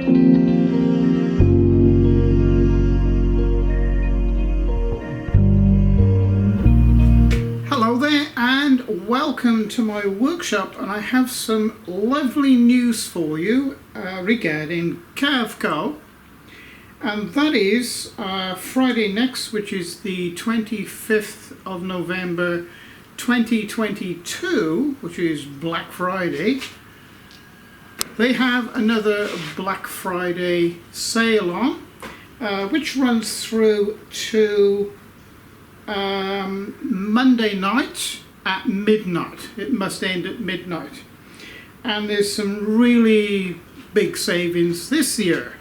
Hello there and welcome to my workshop, and I have some lovely news for you regarding Carveco, and that is Friday next, which is the 25th of November 2022, which is Black Friday. They have another Black Friday sale on, which runs through to Monday night at midnight. It must end at midnight, and there's some really big savings this year.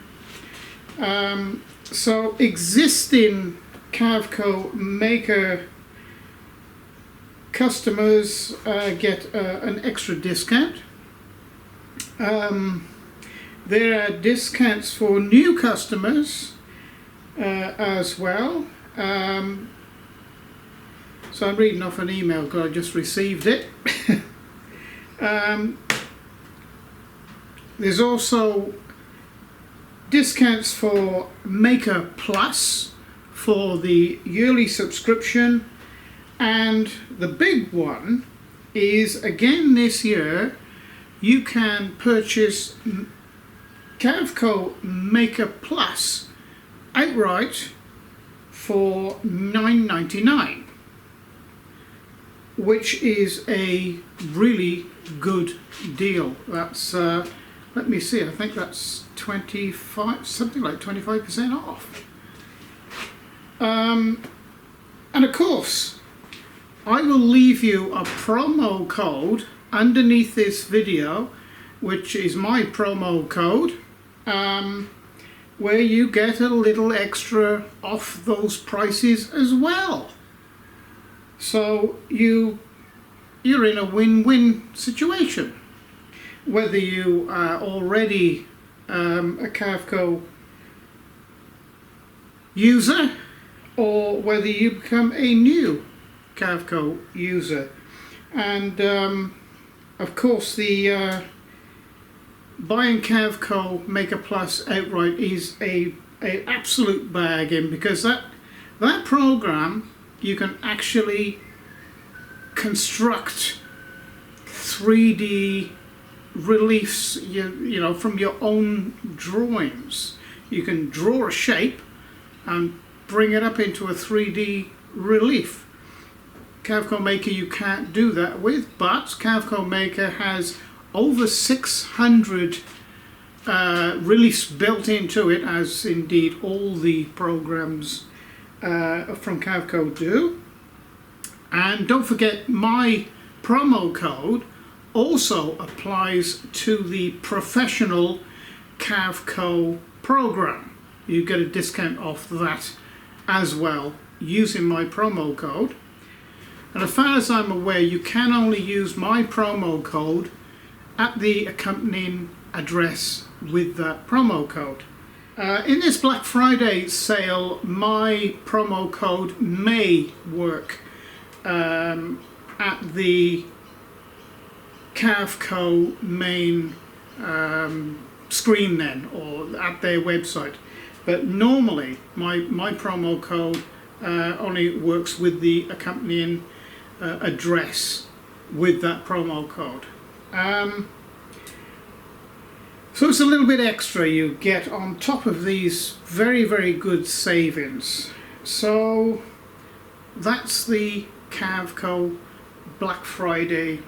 So existing Carveco maker customers get an extra discount. There are discounts for new customers as well. So I'm reading off an email because I just received it. There's also discounts for Maker Plus for the yearly subscription, and the big one is, again this year, you can purchase Carveco Maker Plus outright for $9.99. which is a really good deal. That's let me see, I think that's 25, something like 25% off. And of course, I will leave you a promo code underneath this video, which is my promo code, where you get a little extra off those prices as well. So you're in a win-win situation, whether you are already a Carveco user or whether you become a new Carveco user. And of course, the buying Carveco Maker Plus outright is a absolute bargain, because that program, you can actually construct 3D reliefs, you know, from your own drawings. You can draw a shape and bring it up into a 3D relief. Carveco Maker you can't do that with, but Carveco Maker has over 600 reliefs built into it, as indeed all the programs from Carveco do. And don't forget, my promo code also applies to the professional Carveco program. You get a discount off that as well using my promo code. And as far as I'm aware, you can only use my promo code at the accompanying address with that promo code. In this Black Friday sale, my promo code may work at the Carveco main screen then, or at their website. But normally my promo code only works with the accompanying address with that promo code. So it's a little bit extra you get on top of these very, very good savings. So that's the Carveco Black Friday,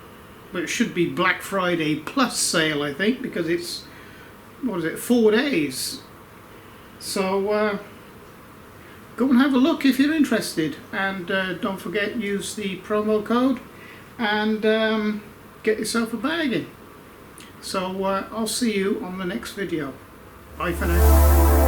but it should be Black Friday plus sale, I think, because it's, what is it, 4 days. So go and have a look if you're interested, and don't forget, use the promo code and get yourself a bargain. So I'll see you on the next video. Bye for now.